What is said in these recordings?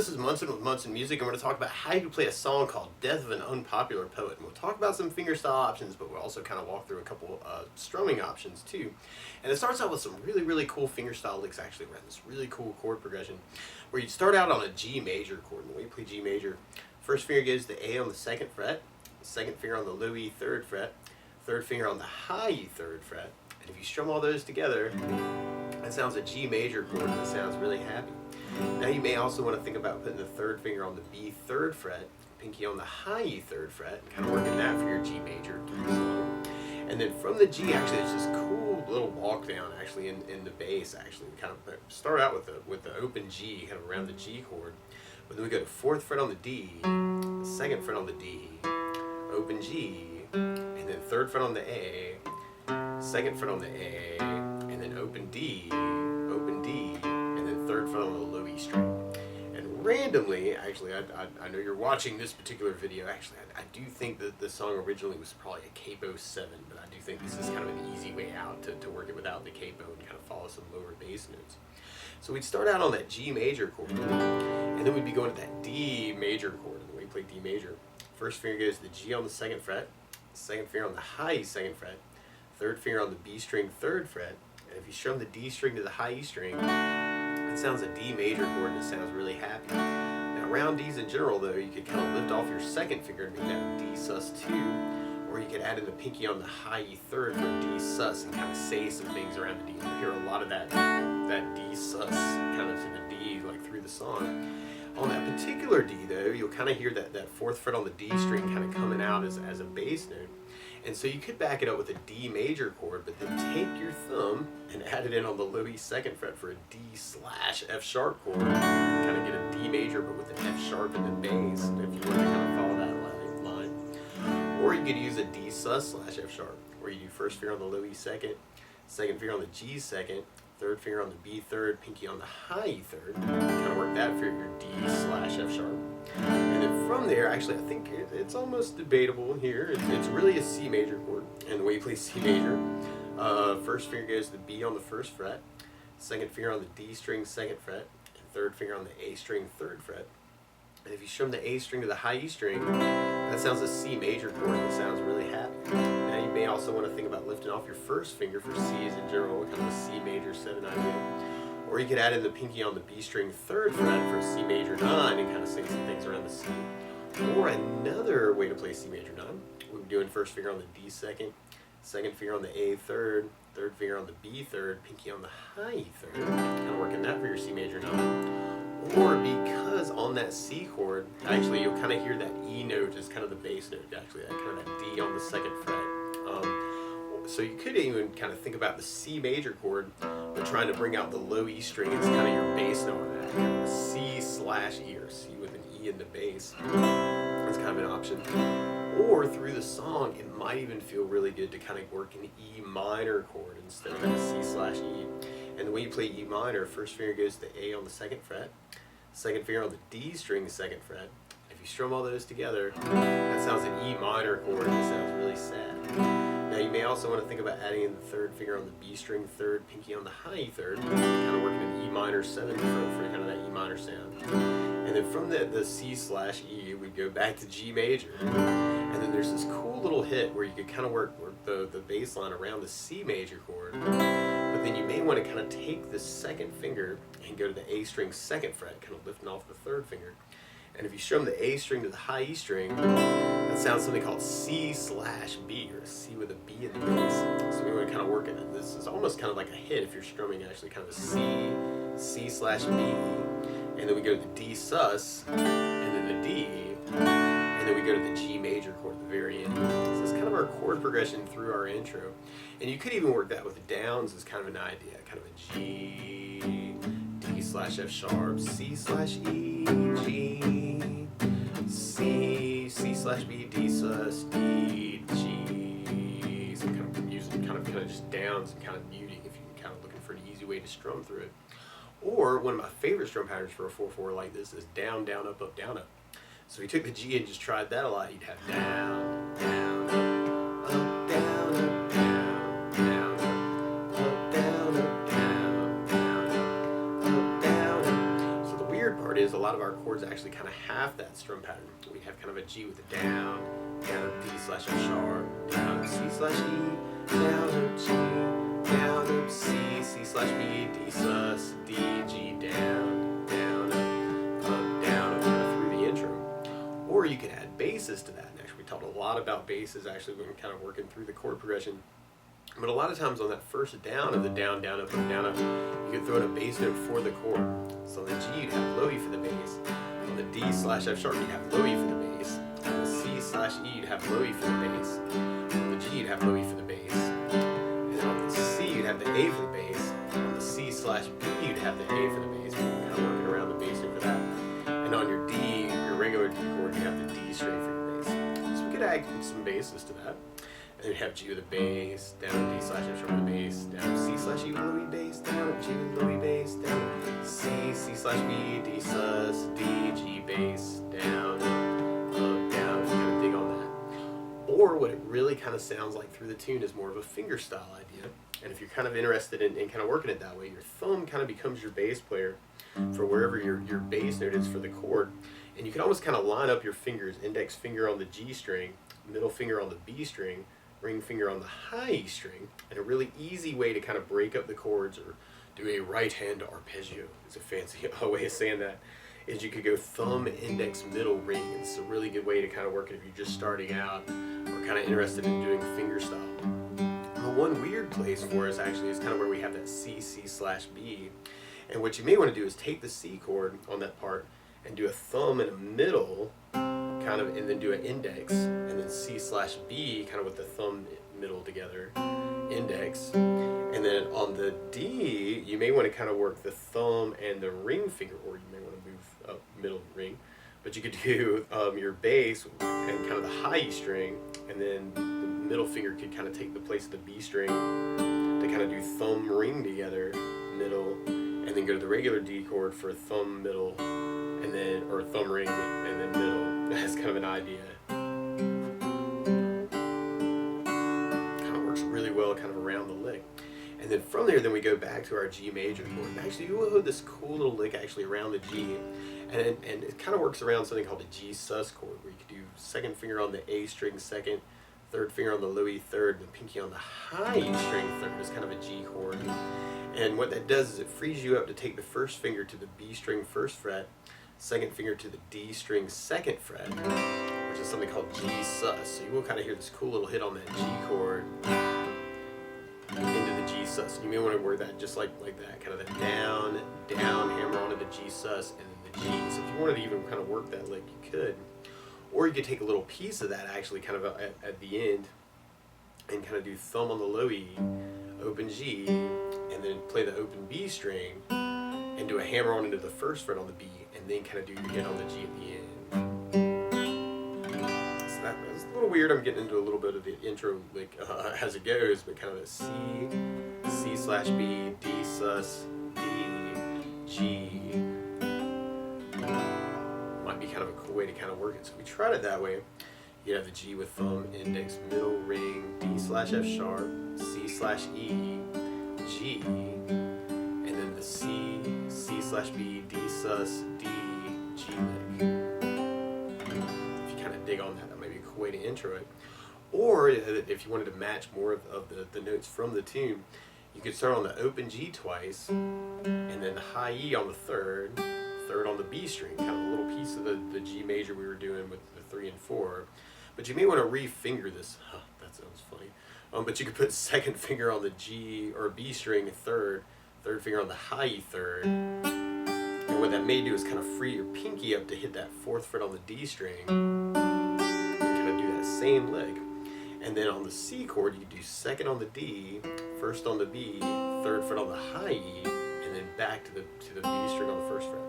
this is Munson with Munson Music, and we're going to talk about how you play a song called Death of an Unpopular Poet. And we'll talk about some fingerstyle options, but we'll also kind of walk through a couple strumming options too. And it starts out with some really cool fingerstyle licks, actually. We're at this really cool chord progression where you start out on a G major chord. And the way you play G major, first finger goes to A on the 2nd fret, second finger on the low E 3rd fret, third finger on the high E 3rd fret. And if you strum all those together, that sounds a G major chord, and it sounds really happy. Now you may also want to think about putting the third finger on the B 3rd fret, pinky on the high E 3rd fret, and kind of working that for your G major. And then from the G, actually, there's this cool little walk down actually in the bass. Actually, we kind of start out with the open G, kind of around the G chord, but then we go to 4th fret on the D, 2nd fret on the D, open G, and then 3rd fret on the A, 2nd fret on the A, and then open D, and then 3rd fret on the low E string. And randomly, actually, I know you're watching this particular video, actually, I do think that the song originally was probably a capo 7, but I do think this is kind of an easy way out to work it without the capo and kind of follow some lower bass notes. So we'd start out on that G major chord, and then we'd be going to that D major chord, and the way we play D major. First finger goes to the G on the 2nd fret, second finger on the high E 2nd fret, third finger on the B string 3rd fret, and if you strum the D string to the high E string, it sounds a D major chord and it sounds really happy. Now round Ds in general though, you could kind of lift off your 2nd finger and make that D sus2, or you could add in the pinky on the high E 3rd for D sus and kind of say some things around the D. You'll hear a lot of that D sus kind of to the D like through the song. On that particular D though, you'll kind of hear that 4th fret on the D string kind of coming out as a bass note. And so you could back it up with a D major chord, but then take your thumb and add it in on the low E 2nd fret for a D / F sharp chord. Kind of get a D major, but with an F sharp and then bass, if you want to kind of follow that line. Or you could use a D sus / F sharp, where you do first finger on the low E 2nd, second finger on the G 2nd, third finger on the B 3rd, pinky on the high E 3rd. Kind of work that for your D / F sharp. And then from there, actually, I think it's almost debatable here. It's really a C major chord. And the way you play C major, first finger goes to the B on the 1st fret, second finger on the D string 2nd fret, and third finger on the A string 3rd fret. And if you strum the A string to the high E string, that sounds a C major chord and it sounds really happy. Now you may also want to think about lifting off your first finger for C's in general, kind of a C major 7 idea. Or you could add in the pinky on the B string 3rd fret for a C major 9 and kind of say some things around the C. Or another way to play C major 9, we'd be doing first finger on the D 2nd, second finger on the A 3rd, third finger on the B 3rd, pinky on the high E 3rd, kind of working that for your C major 9. Or because on that C chord, actually you'll kind of hear that E note as kind of the bass note, actually, that kind of that D on the 2nd fret. So you could even kind of think about the C major chord, but trying to bring out the low E string as kind of your bass note on that, kind of C / E, or C with an E in the bass. That's kind of an option. Or through the song, it might even feel really good to kind of work an E minor chord instead of a C / E. And the way you play E minor, first finger goes to the A on the 2nd fret, second finger on the D string 2nd fret. If you strum all those together, that sounds an E minor chord and it sounds really sad. Now you may also want to think about adding in the third finger on the B string 3rd, pinky on the high E 3rd, kind of working an E minor 7 for kind of that E minor sound. And then from the C / E, we'd go back to G major. And then there's this cool little hit where you could kind of work the bass line around the C major chord. But then you may want to kind of take the 2nd finger and go to the A string 2nd fret, kind of lifting off the 3rd finger. And if you strum the A string to the high E string, that sounds something called C / B, or a C with a B in the bass. So we want to kind of work it. This is almost kind of like a hit if you're strumming actually kind of a C / B. And then we go to the D sus, and then the D, and then we go to the G major chord at the very end. So it's kind of our chord progression through our intro. And you could even work that with the downs as kind of an idea, kind of a G, D / F sharp, C / E, G, C, C / B, D sus, D, G. So kind of using kind of just downs and kind of muting if you're kind of looking for an easy way to strum through it. Or one of my favorite strum patterns for a 4/4 like this is down, down, up, up, down, up. So if you took the G and just tried that a lot, you'd have down, down, up, down, up, down, down, up, down, up, down, down, up, down, up. So the weird part is a lot of our chords actually kind of have that strum pattern. We have kind of a G with a down, down a D slash F sharp, down a C slash E, down a G, down a C, C slash B, D sus, D, G, down, down, up, down, up, kind of through the intro. Or you can add basses to that. And actually, we talked a lot about basses actually when kind of working through the chord progression. But a lot of times on that first down of the down, down, up, you can throw in a bass note for the chord. So on the G, you'd have low E for the bass. On the D slash F sharp, you'd have low E for the bass. On the C slash E, you'd have low E for the bass. On the G, you'd have low E for the bass. And then on the C, you'd have the A for the bass. On the C slash B, you'd have the A for the bass. We're kind of working around the bass note for that. And on your D, your regular D chord, you have the D string for your bass. So we could add some basses to that. And then you have G with a bass, down D slash F sharp with a bass, down C slash E with low E bass, down G with low E bass, down C, C slash B, D sus, D, G bass, down, up, down, kind of dig on that. Or what it really kind of sounds like through the tune is more of a fingerstyle idea. And if you're kind of interested in kind of working it that way, your thumb kind of becomes your bass player for wherever your bass note is for the chord. And you can almost kind of line up your fingers, index finger on the G string, middle finger on the B string, ring finger on the high E string, and a really easy way to kind of break up the chords or do a right hand arpeggio, is a fancy way of saying that, is you could go thumb, index, middle, ring. And it's a really good way to kind of work it if you're just starting out or kind of interested in doing fingerstyle. The one weird place for us actually is kind of where we have that C, C slash B. And what you may want to do is take the C chord on that part and do a thumb and a middle, kind of, and then do an index, and then C slash B, kind of with the thumb middle together, index, and then on the D, you may want to kind of work the thumb and the ring finger, or you may want to move up middle ring, but you could do your bass and kind of the high E string, and then the middle finger could kind of take the place of the B string to kind of do thumb ring together, middle, and then go to the regular D chord for thumb middle, and then, or thumb ring and then middle. That's kind of an idea. Kind of works really well kind of around the lick. And then from there, then we go back to our G major chord. And actually, you will hold this cool little lick actually around the G. And it kind of works around something called the G sus chord, where you can do second finger on the A string second, third finger on the low E third, and the pinky on the high E string third is kind of a G chord. And what that does is it frees you up to take the first finger to the B string first fret, second finger to the D string second fret, which is something called G sus. So you will kind of hear this cool little hit on that G chord into the G sus. And you may want to work that just like that, kind of the down, down, hammer onto the G sus, and then the G. So if you wanted to even kind of work that lick, you could. Or you could take a little piece of that actually kind of at the end and kind of do thumb on the low E, open G, and then play the open B string and do a hammer on into the first fret on the B, and then kind of do your hit on the G at the end. So that's a little weird. I'm getting into a little bit of the intro like as it goes, but kind of a C, C slash B, D sus, D, G. Might be kind of a cool way to kind of work it. So if we tried it that way, you have the G with thumb, index, middle, ring, D slash F sharp, C slash E, G, and then the C, C slash B, D sus, D, G lick. If you kind of dig on that, that might be a cool way to intro it. Or if you wanted to match more of the notes from the tune, you could start on the open G twice, and then the high E on the third on the B string, kind of a little piece of the G major we were doing with the 3 and 4. But you may want to re-finger this. That sounds funny. But you could put second finger on the G or B string third finger on the high E third. And what that may do is kind of free your pinky up to hit that 4th fret on the D string. And kind of do that same lick. And then on the C chord, you do second on the D, first on the B, 3rd fret on the high E, and then back to the B string on the 1st fret.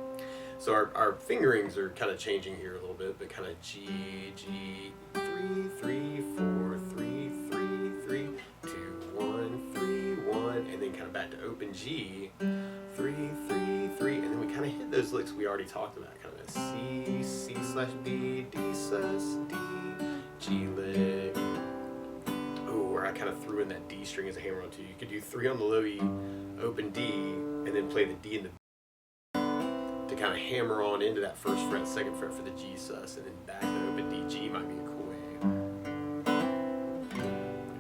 So our fingerings are kind of changing here a little bit, but kind of G, G, 3, 3, 4, 3, 3, 3, 2, 1, 3, 1, and then kind of back to open G, 3, 3, 3, and then we kind of hit those licks we already talked about, kind of a C, C slash B, D sus, D, G lick. Oh, where I kind of threw in that D string as a hammer on too. You could do 3 on the low E, open D, and then play the D and the to kind of hammer on into that first fret, second fret for the G sus, and then back to open D. G might be a cool way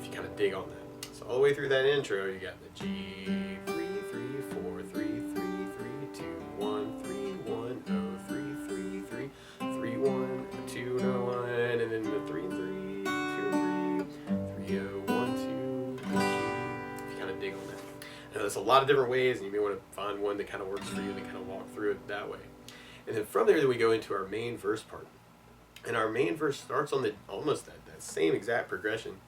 if you kind of dig on that. So all the way through that intro, you got the G, 3, 3, 4, 3, 3, 3, 2, 1, 3, 1, 0, 3, 3, 3, 3, 1, 2, 1, and then the 3, 3, 2, 3, 3, 0, 1, 2, G. If you kind of dig on that. Now, there's a lot of different ways, and you may want to find one that kind of works for you and kind of walk through it that way. And then from there, then we go into our main verse part. And our main verse starts on the almost that same exact progression.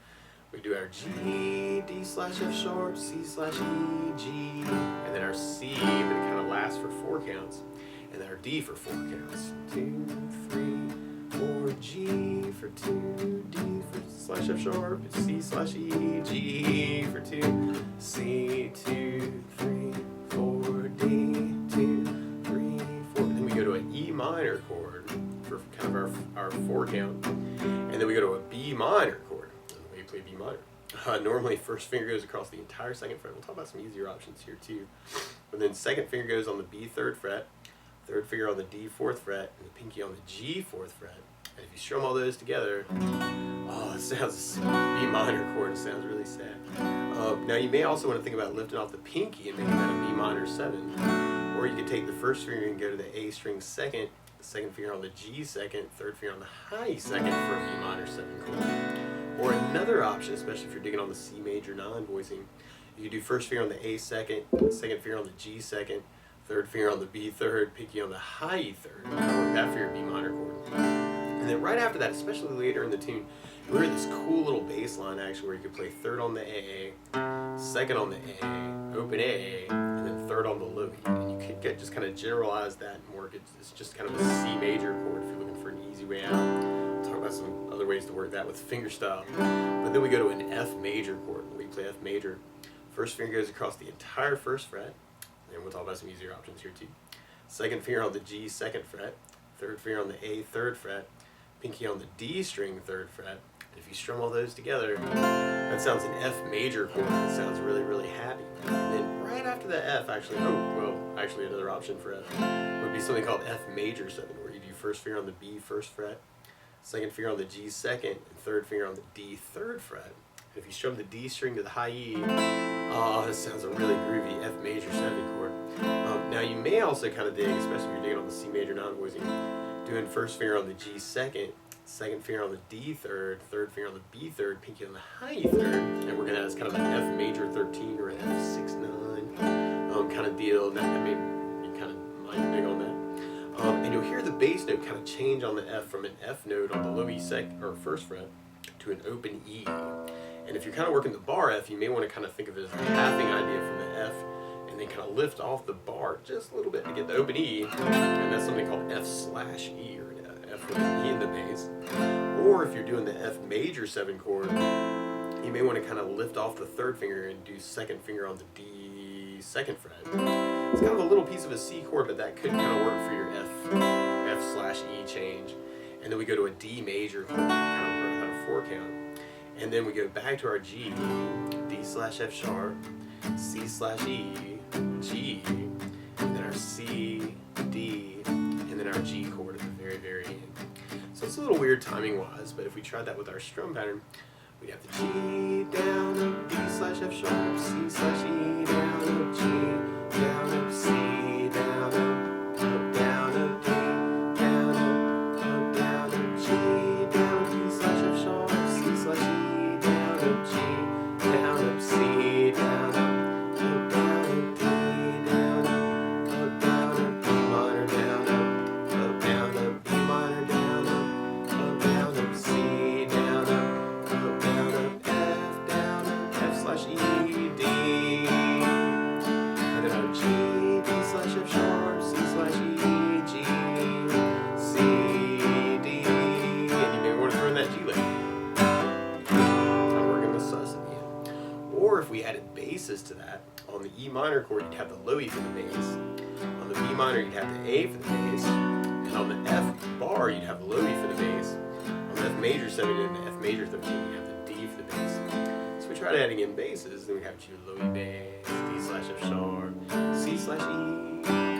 We do our G, D slash F sharp, C slash E, G, and then our C, but it kind of lasts for 4 counts, and then our D for 4 counts. 2, 3, 4, G for 2, D for slash F sharp, C slash E, G for 2, C, 2, 3, 4, D, 2, 3, 4. Then we go to an E minor chord for kind of our 4 count, and then we go to a B minor chord. And we play B minor. Normally, first finger goes across the entire second fret. We'll talk about some easier options here too. But then second finger goes on the B 3rd fret, third finger on the D 4th fret, and the pinky on the G 4th fret. And if you strum all those together, oh, it sounds B minor chord. It sounds really sad. Now you may also want to think about lifting off the pinky and making that a B minor 7. Or you could take the first finger and go to the A string second, the second finger on the G second, third finger on the high second for a B minor 7 chord. Or another option, especially if you're digging on the C major 9 voicing, you could do first finger on the A second, second finger on the G second, third finger on the B 3rd, pinky on the high E 3rd. Work that for your B minor chord. And then right after that, especially later in the tune, we hear this cool little bass line action where you could play third on the A, second on the A, open A, and then third on the low E. And you could just kind of generalize that and work it. It's just kind of a C major chord if you're looking for an easy way out. We'll talk about some other ways to work that with fingerstyle. But then we go to an F major chord where we play F major. First finger goes across the entire first fret, and we'll talk about some easier options here too. Second finger on the G 2nd fret, third finger on the A 3rd fret, pinky on the D string 3rd fret. And if you strum all those together, that sounds an F major chord. It sounds really, really happy. And then right after the F, actually another option for F would be something called F major 7, where you do first finger on the B 1st fret, second finger on the G 2nd, and third finger on the D 3rd fret. And if you strum the D string to the high E, oh, this sounds a really groovy F major 7 chord. Now you may also kind of dig, especially if you're digging on the C major 9 voicing, doing first finger on the G 2nd, second finger on the D 3rd, third finger on the B 3rd, pinky on the high E 3rd, and we're gonna have this kind of an F major 13 or an F 6 9 kind of deal. And that maybe you kind of might dig on that. And you'll hear the bass note kind of change on the F from an F note on the low E first fret to an open E. And if you're kind of working the bar F, you may want to kind of think of it as a halving idea from the F, and then kind of lift off the bar just a little bit to get the open E, and that's something called F slash E, or an F with an E in the bass. Or if you're doing the F major 7 chord, you may want to kind of lift off the third finger and do second finger on the D 2nd fret. It's kind of a little piece of a C chord, but that could kind of work for your F slash E change. And then we go to a D major chord, kind of a 4 count. And then we go back to our G, D slash F sharp, C slash E, G, and then our C, D, and then our G chord at the very, very end. So it's a little weird timing wise, but if we tried that with our strum pattern, we'd have the G, down, up, D slash F sharp, C slash E, down, up, G, down, up, C, down, up, down, up, D, down, up, down, up, G, down, D slash F sharp, C slash E, down, up, G, down, up, C, down, up, down, up, D, down, up, down, up, B minor, down, up, down, up, B minor, down, up, down, up, C, down, up, down, up, F slash E, D, and then our G, D slash F sharp, C slash E, G, C, D, and you may want to throw in that G lick. I'm working the sus at the end. Or if we added basses to that, on the E minor chord you'd have the low E for the bass, on the B minor you'd have the A for the bass, and on the F bar you'd have the low E for the bass, on the F major 7 and the F major 13 you'd have the D for the bass. So we tried adding in basses, then we'd have G low E bass, D slash F sharp, C slash E,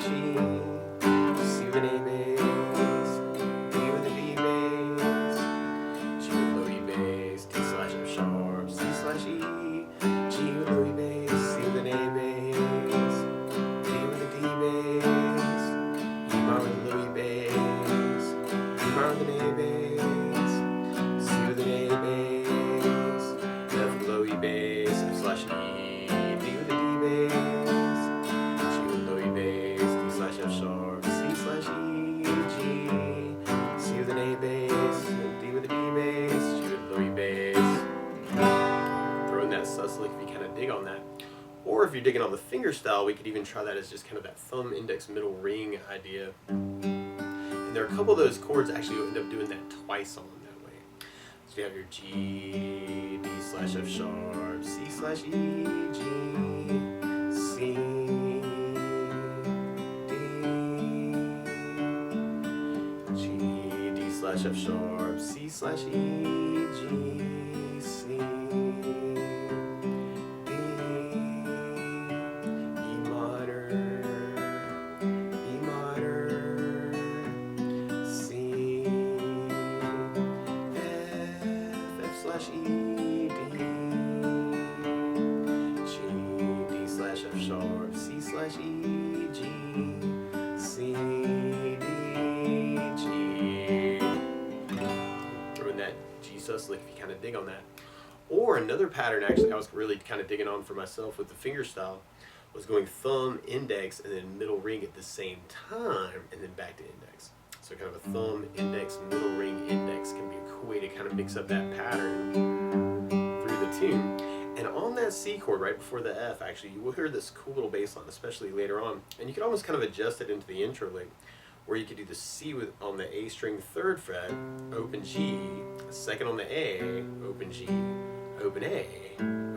G, C with an A bass, D with a D bass, G with low E bass, D slash F sharp, C slash E, G with low E bass, C with an A bass, D with a D bass, E minor with a low E bass, E minor with an A bass, C with an A bass, F with low E bass, F slash E, D with a D bass, G with low E bass, D slash F sharp, C slash E, G, C with an A bass, D with a D bass, G with low E bass. Throw in that sus lick if you kind of dig on that. Or if you're digging on the fingerstyle, we could even try that as just kind of that thumb, index, middle ring idea. And there are a couple of those chords actually you end up doing that twice on that way. So you have your G, D slash F sharp, C slash E, G, C, D, G, D slash F sharp, C slash E, G, C, D, E minor, C, F slash E, D, G, D slash F sharp, C slash E, G, C, D, G. Throw in that G sus lick if you kind of dig on that. Or another pattern actually I was really kind of digging on for myself with the fingerstyle was going thumb, index, and then middle ring at the same time, and then back to index. So kind of a thumb, index, middle ring, index can be a cool way to kind of mix up that pattern through the tune. And on that C chord, right before the F, actually, you will hear this cool little bass line, especially later on. And you can almost kind of adjust it into the intro lick, where you could do the C with on the A string 3rd fret, open G, second on the A, open G, open A,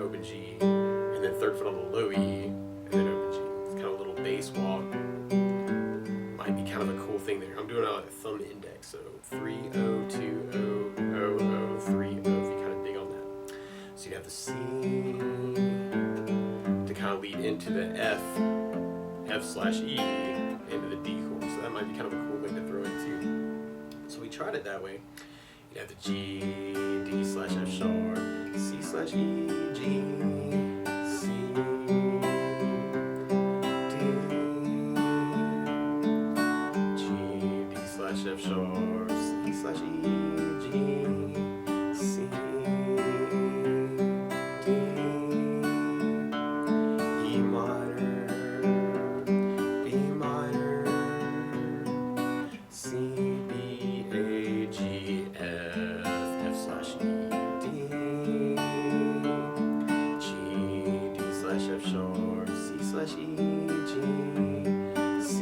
open G, and then 3rd fret on the low E, and then open G. It's kind of a little bass walk. Might be kind of a cool thing there. I'm doing a thumb index, so 3 0 2 0 0 0 3 0. If you kind of dig on that, so you have the C to kind of lead into the F slash E into the D chord. So that might be kind of a cool thing to throw in too. So we tried it that way. You have the G, D slash F sharp, C slash E, G, C, D, G, D slash F sharp, C slash E, G, C, D, E minor, B minor, C, B, A, G, F slash E, D, G, D slash F sharp, C slash E, G, C,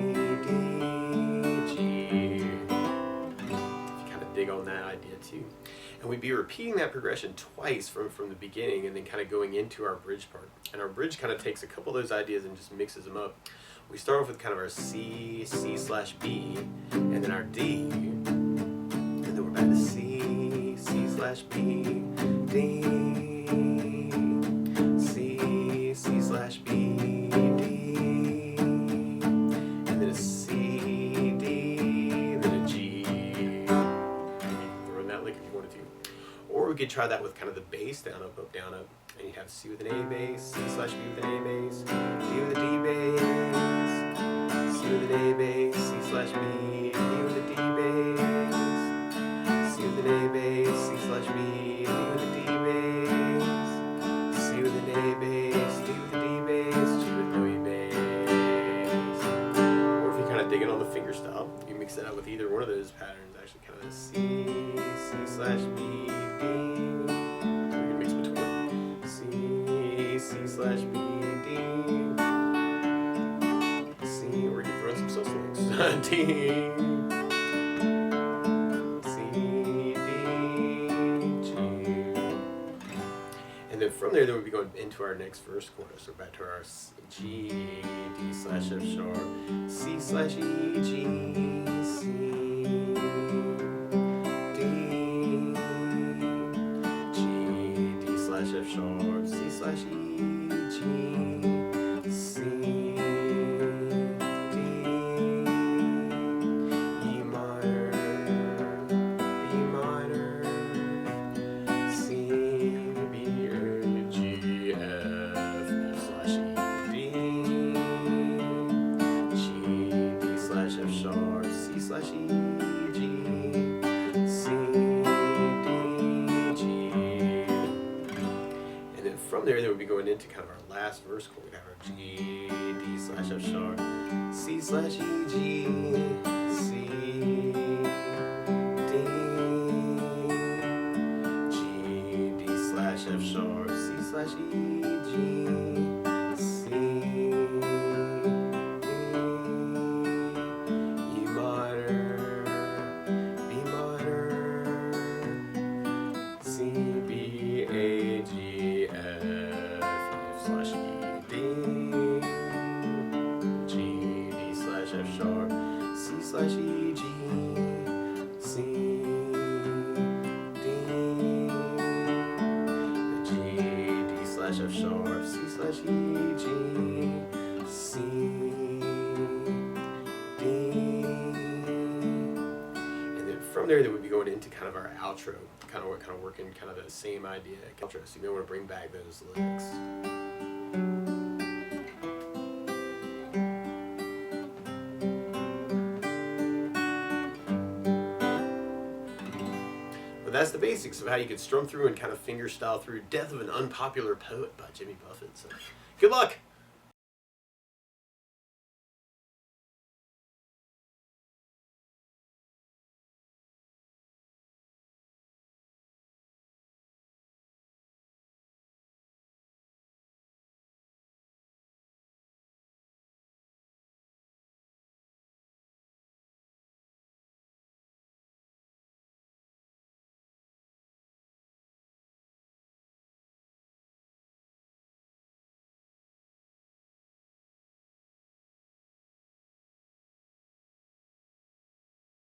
D, G. If you kind of dig on that idea too. And we'd be repeating that progression twice from the beginning and then kind of going into our bridge part. And our bridge kind of takes a couple of those ideas and just mixes them up. We start off with kind of our C, C slash B, and then our D, and then we're back to C, C slash B, D, C, C slash B, D, and then a C, D, and then a G. Throw in that lick if you wanted to. Or we could try that with kind of the bass, down, up, down, up. And you have C with an A bass, C slash B with an A bass, D with a D bass, C with an A bass, C slash B, D with a D bass, C with an A bass, C slash B, D with a D bass, C with an A bass, D with a D bass, G with no E bass. Or if you're kind of digging on the fingerstyle, you mix it out with either one of those patterns, actually kind of C, C slash B, D. C slash B, D, C, or you can throw in some sus licks. D, C, D, G. And then from there, we'll be going into our next verse chorus. So back to our G, D slash F sharp, C slash E, G, C, D, G, D slash F sharp, C slash E, G, C, D, from there, would be going into kind of our last verse chord. We have our G, D slash F sharp, C slash E, G, C, D, G, D slash F sharp, C slash E, G, C, D, E minor, B minor, C, B, A, G, F, slash E, D, G, D slash F sharp, C slash E, G, C, D, G, D slash F sharp, C slash E, G, C, D. And then from there, would be going into kind of our outro, kind of working kind of the same idea. Outro, so you may want to bring back those licks. But that's the basics of how you could strum through and kind of fingerstyle through Death of an Unpopular Poet by Jimmy Buffett. So, good luck!